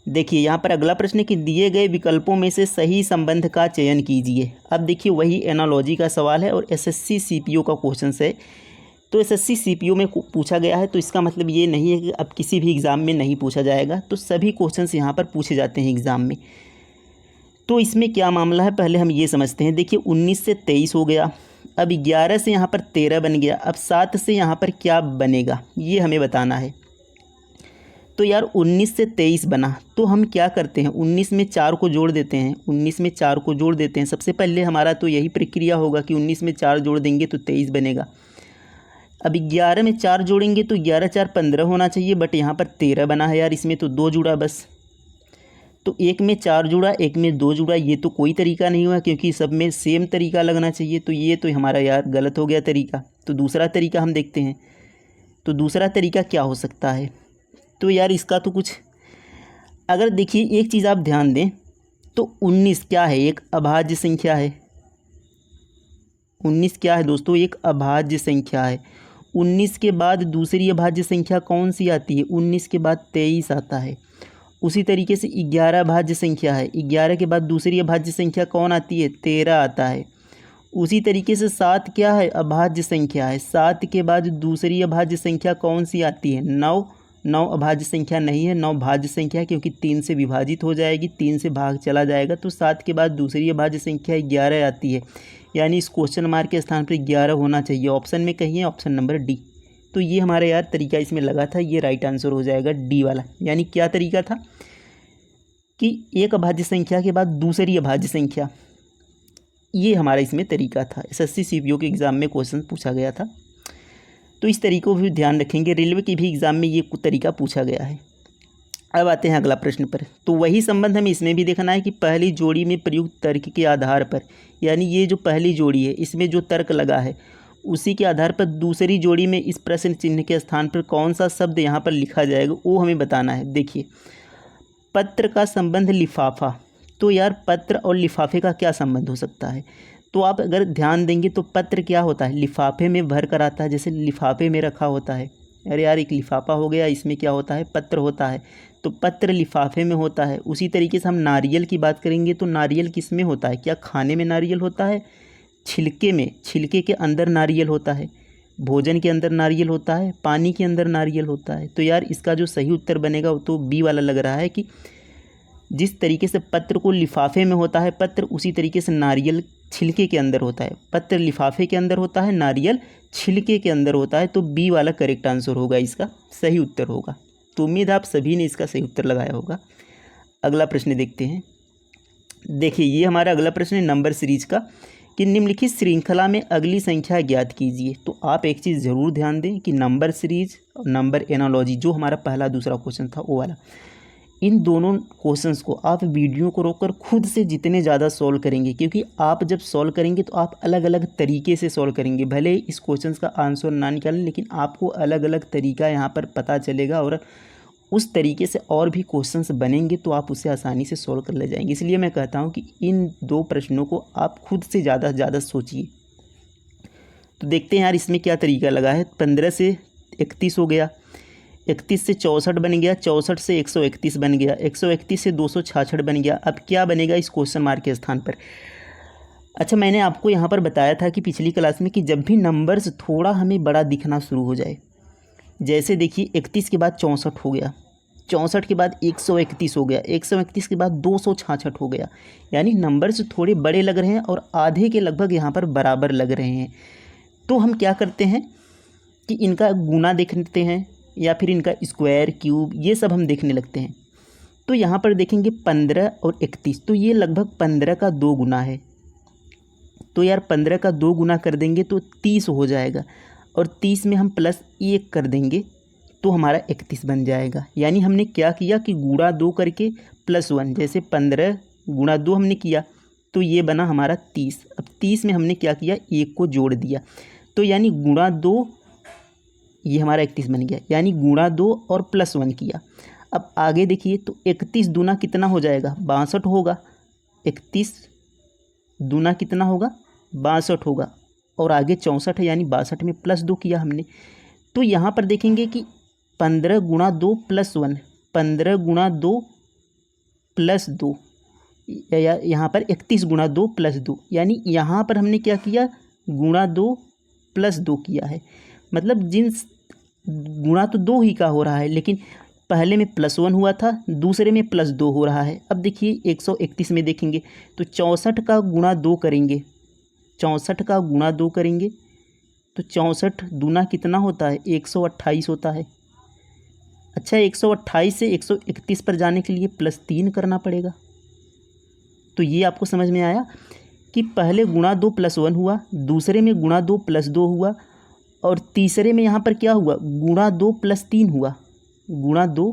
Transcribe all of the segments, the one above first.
देखिए यहाँ पर अगला प्रश्न है कि दिए गए विकल्पों में से सही संबंध का चयन कीजिए। अब देखिए वही एनालॉजी का सवाल है और एसएससी सीपीओ का क्वेश्चन है। तो एसएससी सीपीओ में पूछा गया है, तो इसका मतलब ये नहीं है कि अब किसी भी एग्ज़ाम में नहीं पूछा जाएगा। तो सभी क्वेश्चंस यहाँ पर पूछे जाते हैं एग्ज़ाम में। तो इसमें क्या मामला है पहले हम ये समझते हैं। देखिए 19 से 23 हो गया, अब 11 से यहाँ पर 13 बन गया, अब 7 से यहाँ पर क्या बनेगा ये हमें बताना है। तो यार 19 से 23 बना, तो हम क्या करते हैं 19 में 4 को जोड़ देते हैं। 19 में 4 को जोड़ देते हैं, सबसे पहले हमारा तो यही प्रक्रिया होगा कि 19 में 4 जोड़ देंगे तो 23 बनेगा। अब 11 में 4 जोड़ेंगे तो 11 4 15 होना चाहिए, बट यहाँ पर 13 बना है यार, इसमें तो 2 जुड़ा बस। तो एक में 4 जुड़ा, एक में 2 जुड़ा, ये तो कोई तरीका नहीं हुआ क्योंकि सब में सेम तरीका लगना चाहिए। तो ये तो हमारा यार गलत हो गया तरीका। तो दूसरा तरीका हम देखते हैं। तो दूसरा तरीका क्या हो सकता है। तो यार इसका तो कुछ, अगर देखिए एक चीज़ आप ध्यान दें तो 19 क्या है, एक अभाज्य संख्या है। 19 क्या है दोस्तों, एक अभाज्य संख्या है। 19 के बाद दूसरी अभाज्य संख्या कौन सी आती है, 19 के बाद 23 आता है। उसी तरीके से 11 अभाज्य संख्या है, 11 के बाद दूसरी अभाज्य संख्या कौन आती है, 13 आता है। उसी तरीके से 7 क्या है, अभाज्य संख्या है, 7 के बाद दूसरी अभाज्य संख्या कौन सी आती है, 9। 9 अभाज्य संख्या नहीं है, 9 भाज्य संख्या है क्योंकि 3 से विभाजित हो जाएगी, 3 से भाग चला जाएगा। तो 7 के बाद दूसरी अभाज्य संख्या 11 आती है, यानी इस क्वेश्चन मार्क के स्थान पर 11 होना चाहिए। ऑप्शन में कहीं है, ऑप्शन नंबर डी। तो ये हमारा यार तरीका इसमें लगा था, ये राइट आंसर हो जाएगा डी वाला। यानी क्या तरीका था कि एक अभाज्य संख्या के बाद दूसरी अभाज्य संख्या, ये हमारा इसमें तरीका था। एसएससी सीपीओ के एग्ज़ाम में क्वेश्चन पूछा गया था, तो इस तरीक़ों को भी ध्यान रखेंगे। रेलवे के भी एग्ज़ाम में ये तरीका पूछा गया है। अब आते हैं अगला प्रश्न पर। तो वही संबंध हमें इसमें भी देखना है कि पहली जोड़ी में प्रयुक्त तर्क के आधार पर, यानी ये जो पहली जोड़ी है इसमें जो तर्क लगा है उसी के आधार पर दूसरी जोड़ी में इस प्रश्न चिन्ह के स्थान पर कौन सा शब्द यहाँ पर लिखा जाएगा वो हमें बताना है। देखिए पत्र का संबंध लिफाफा, तो यार पत्र और लिफाफे का क्या संबंध हो सकता है। तो आप अगर ध्यान देंगे तो पत्र क्या होता है, लिफाफे में भर कर आता है, जैसे लिफाफे में रखा होता है। अरे यार एक लिफाफा हो गया, इसमें क्या होता है, पत्र होता है, तो पत्र लिफाफे में होता है। उसी तरीके से हम नारियल की बात करेंगे तो नारियल किस में होता है, क्या खाने में नारियल होता है, छिलके में, छिलके के अंदर नारियल होता है, भोजन के अंदर नारियल होता है, पानी के अंदर नारियल होता है। तो यार इसका जो सही उत्तर बनेगा वो तो बी वाला लग रहा है कि जिस तरीके से पत्र को लिफाफे में होता है पत्र, उसी तरीके से नारियल छिलके के अंदर होता है। पत्र लिफाफे के अंदर होता है, नारियल छिलके के अंदर होता है। तो बी वाला करेक्ट आंसर होगा, इसका सही उत्तर होगा। तो उम्मीद आप सभी ने इसका सही उत्तर लगाया होगा। अगला प्रश्न देखते हैं। देखिए ये हमारा अगला प्रश्न है नंबर सीरीज का कि निम्नलिखित श्रृंखला में अगली संख्या ज्ञात कीजिए। तो आप एक चीज़ ज़रूर ध्यान दें कि नंबर सीरीज और नंबर एनालॉजी जो हमारा पहला दूसरा क्वेश्चन था वो वाला, इन दोनों क्वेश्चंस को आप वीडियो को रोककर खुद से जितने ज़्यादा सॉल्व करेंगे, क्योंकि आप जब सॉल्व करेंगे तो आप अलग अलग तरीके से सॉल्व करेंगे। भले इस क्वेश्चंस का आंसर ना निकालें लेकिन आपको अलग अलग तरीका यहाँ पर पता चलेगा और उस तरीके से और भी क्वेश्चंस बनेंगे तो आप उसे आसानी से सॉल्व कर ले जाएंगे। इसलिए मैं कहता हूँ कि इन दो प्रश्नों को आप खुद से ज़्यादा से ज़्यादा सोचिए। तो देखते हैं यार इसमें क्या तरीका लगा है। 15 से 31 हो गया, 31 से 64 बन गया, 64 से 131 बन गया, 131 से 266 बन गया। अब क्या बनेगा इस क्वेश्चन मार्क के स्थान पर। अच्छा मैंने आपको यहाँ पर बताया था कि पिछली क्लास में कि जब भी नंबर्स थोड़ा हमें बड़ा दिखना शुरू हो जाए, जैसे देखिए 31 के बाद 64 हो गया, 64 के बाद 131 हो गया, 131 के बाद 266 हो गया, यानी नंबर्स थोड़े बड़े लग रहे हैं और आधे के लगभग यहाँ पर बराबर लग रहे हैं। तो हम क्या करते हैं कि इनका गुना देखते हैं या फिर इनका स्क्वायर क्यूब ये सब हम देखने लगते हैं। तो यहाँ पर देखेंगे 15 और 31, तो ये लगभग 15 का 2 गुना है। तो यार 15 का 2 गुना कर देंगे तो 30 हो जाएगा और 30 में हम +1 कर देंगे तो हमारा 31 बन जाएगा। यानी हमने क्या किया कि गुणा 2 करके +1, जैसे 15 गुणा 2 हमने किया तो ये बना हमारा 30। अब 30 में हमने क्या किया, 1 को जोड़ दिया, तो यानी गुणा 2 ये हमारा 31 बन गया, यानी गुणा 2 और +1 किया। अब आगे देखिए तो 31 दूना कितना हो जाएगा, 62 होगा। 31 दूना कितना होगा, 62 होगा और आगे 64 है, यानी 62 में +2 किया हमने। तो यहाँ पर देखेंगे कि 15 गुणा 2 +1, 15 गुणा 2 +2, या यहाँ पर 31 गुणा 2 प्लस 2, यानी यहाँ पर हमने क्या किया, गुणा 2 प्लस 2 किया है। मतलब गुणा तो 2 ही का हो रहा है, लेकिन पहले में +1 हुआ था, दूसरे में +2 हो रहा है। अब देखिए 131 में देखेंगे तो 64 का गुणा 2 करेंगे, 64 का गुणा 2 करेंगे तो 64 दूना कितना होता है, 128 होता है। अच्छा, 128 से 131 पर जाने के लिए +3 करना पड़ेगा। तो ये आपको समझ में आया कि पहले गुणा 2 +1 हुआ, दूसरे में गुणा 2 +2 हुआ, और तीसरे में यहाँ पर क्या हुआ, गुणा 2 +3 हुआ, गुणा 2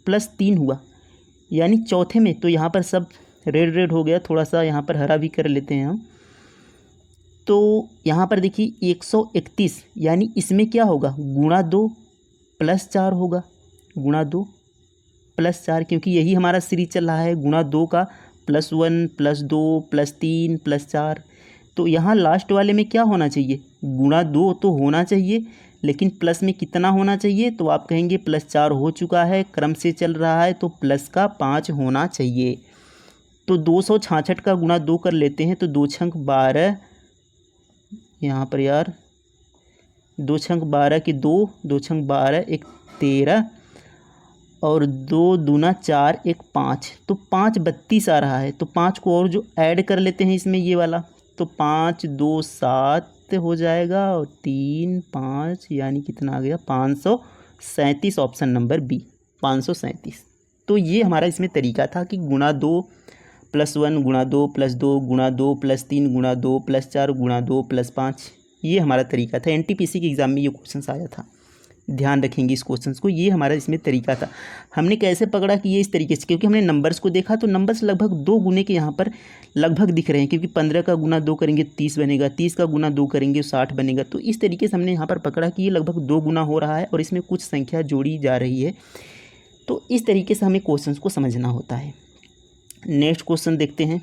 +3 हुआ। यानी चौथे में तो यहाँ पर सब रेड रेड हो गया, थोड़ा सा यहाँ पर हरा भी कर लेते हैं हम। तो यहाँ पर देखिए 131, यानी इसमें क्या होगा, गुणा 2 +4 होगा, गुणा 2 +4, क्योंकि यही हमारा सीरीज चल रहा है, गुणा 2 का +1 +2 +3 +4। तो यहाँ लास्ट वाले में क्या होना चाहिए, गुणा 2 तो होना चाहिए, लेकिन प्लस में कितना होना चाहिए, तो आप कहेंगे +4 हो चुका है, क्रम से चल रहा है तो प्लस का 5 होना चाहिए। तो 266 का गुणा 2 कर लेते हैं तो 2 छंक 12, यहाँ पर यार 2 छंक 12 की 2 छंक 12 1 13, और 2 दूना 4 1 5, तो 5 32 आ रहा है। तो 5 को और जो ऐड कर लेते हैं इसमें ये वाला, तो 5 2 7 हो जाएगा, और 3 5, यानी कितना आ गया, 537, ऑप्शन नंबर बी 537। तो ये हमारा इसमें तरीका था कि गुणा 2 +1 गुणा 2 +2 गुणा 2 +3 गुणा 2 +4 गुणा 2 +5, ये हमारा तरीका था। एनटीपीसी के एग्ज़ाम में ये क्वेश्चन आया था, ध्यान रखेंगे इस क्वेश्चन को। ये हमारा इसमें तरीका था। हमने कैसे पकड़ा कि ये इस तरीके से, क्योंकि हमने नंबर्स को देखा तो नंबर्स लगभग 2 गुने के यहाँ पर लगभग दिख रहे हैं, क्योंकि 15 का गुना 2 करेंगे 30 बनेगा, 30 का गुना 2 करेंगे 60 बनेगा। तो इस तरीके से हमने यहाँ पर पकड़ा कि ये लगभग 2 गुना हो रहा है और इसमें कुछ संख्या जोड़ी जा रही है। तो इस तरीके से हमें क्वेश्चन को समझना होता है। नेक्स्ट क्वेश्चन देखते हैं।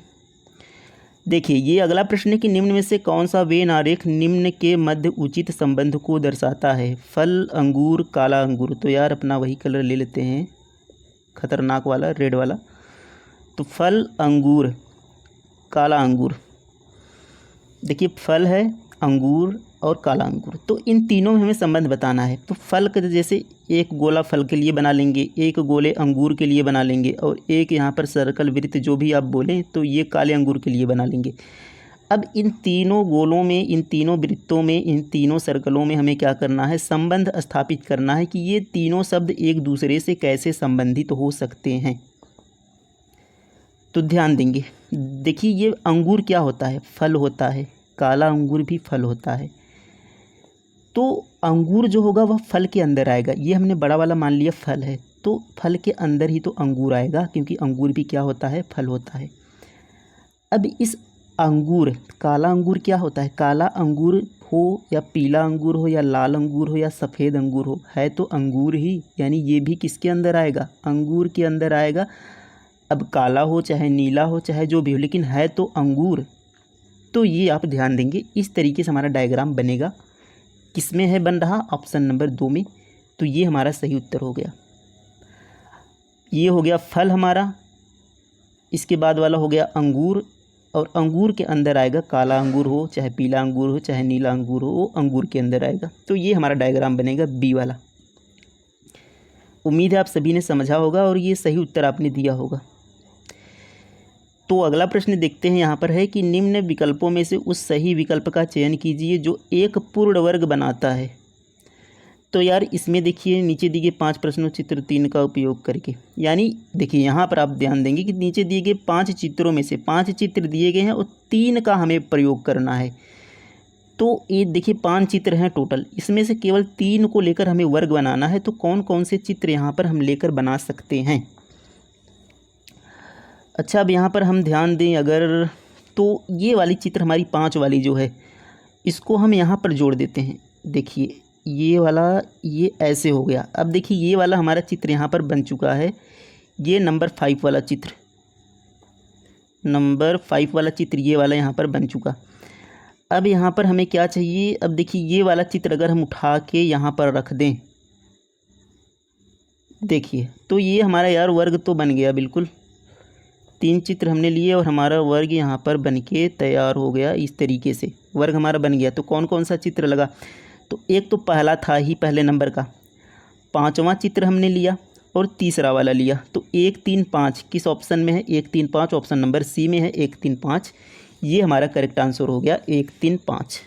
देखिए, ये अगला प्रश्न है कि निम्न में से कौन सा वेन आरेख निम्न के मध्य उचित संबंध को दर्शाता है, फल अंगूर काला अंगूर। तो यार अपना वही कलर ले लेते हैं, खतरनाक वाला, रेड वाला। तो फल अंगूर काला अंगूर, देखिए फल है, अंगूर और काला अंगूर, तो इन तीनों में हमें संबंध बताना है। तो फल का जैसे एक गोला फल के लिए बना लेंगे, एक गोले अंगूर के लिए बना लेंगे, और एक यहाँ पर सर्कल वृत्त जो भी आप बोलें तो ये काले अंगूर के लिए बना लेंगे। अब इन तीनों गोलों में, इन तीनों वृत्तों में, इन तीनों सर्कलों में हमें क्या करना है, संबंध स्थापित करना है कि ये तीनों शब्द एक दूसरे से कैसे संबंधित हो सकते हैं। तो ध्यान देंगे, देखिए ये अंगूर क्या होता है, फल होता है, काला अंगूर भी फल होता है। तो अंगूर जो होगा वह फल के अंदर आएगा, ये हमने बड़ा वाला मान लिया फल है, तो फल के अंदर ही तो अंगूर आएगा, क्योंकि अंगूर भी क्या होता है, फल होता है। अब इस अंगूर, काला अंगूर क्या होता है, काला अंगूर हो या पीला अंगूर हो या लाल अंगूर हो या सफ़ेद अंगूर हो, है तो अंगूर ही, यानी ये भी किसके अंदर आएगा, अंगूर के अंदर आएगा। अब काला हो चाहे नीला हो चाहे जो भी हो, लेकिन है तो अंगूर। तो ये आप ध्यान देंगे, इस तरीके से हमारा डायग्राम बनेगा। किसमें है बन रहा, ऑप्शन नंबर 2 में। तो ये हमारा सही उत्तर हो गया। ये हो गया फल हमारा, इसके बाद वाला हो गया अंगूर, और अंगूर के अंदर आएगा, काला अंगूर हो चाहे पीला अंगूर हो चाहे नीला अंगूर हो, वो अंगूर के अंदर आएगा। तो ये हमारा डायग्राम बनेगा बी वाला। उम्मीद है आप सभी ने समझा होगा और ये सही उत्तर आपने दिया होगा। तो अगला प्रश्न देखते हैं, यहाँ पर है कि निम्न विकल्पों में से उस सही विकल्प का चयन कीजिए जो एक पूर्ण वर्ग बनाता है। तो यार इसमें देखिए नीचे दिए गए 5 प्रश्नों चित्र 3 का उपयोग करके, यानी देखिए यहाँ पर आप ध्यान देंगे कि नीचे दिए गए 5 चित्रों में से 5 चित्र दिए गए हैं और 3 का हमें प्रयोग करना है। तो ये देखिए 5 चित्र हैं टोटल, इसमें से केवल 3 को लेकर हमें वर्ग बनाना है। तो कौन कौन से चित्र यहाँ पर हम लेकर बना सकते हैं। अच्छा, अब यहाँ पर हम ध्यान दें अगर, तो ये वाली चित्र हमारी 5 वाली जो है, इसको हम यहाँ पर जोड़ देते हैं। देखिए ये वाला, ये ऐसे हो गया। अब देखिए ये वाला हमारा चित्र यहाँ पर बन चुका है, ये नंबर 5 वाला चित्र, नंबर 5 वाला चित्र ये वाला यहाँ पर बन चुका। अब यहाँ पर हमें क्या चाहिए, अब देखिए ये वाला चित्र अगर हम उठा के यहाँ पर रख दें, देखिए तो ये हमारा यार वर्ग तो बन गया बिल्कुल, 3 चित्र हमने लिए और हमारा वर्ग यहाँ पर बन के तैयार हो गया। इस तरीके से वर्ग हमारा बन गया। तो कौन कौन सा चित्र लगा? तो एक तो पहला था ही पहले नंबर का, 5वां चित्र हमने लिया और तीसरा वाला लिया। तो 1 3 5 किस ऑप्शन में है? 1 3 5 ऑप्शन नंबर सी में है। 1 3 5 ये हमारा करेक्ट आंसर हो गया, 1 3 5।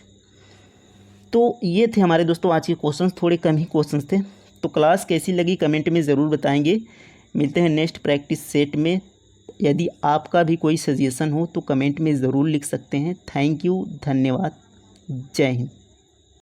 तो ये थे हमारे दोस्तों आज के क्वेश्चंस, थोड़े कम ही क्वेश्चंस थे। तो क्लास कैसी लगी कमेंट में ज़रूर बताएंगे। मिलते हैं नेक्स्ट प्रैक्टिस सेट में। यदि आपका भी कोई सजेशन हो तो कमेंट में ज़रूर लिख सकते हैं। थैंक यू, धन्यवाद, जय हिंद।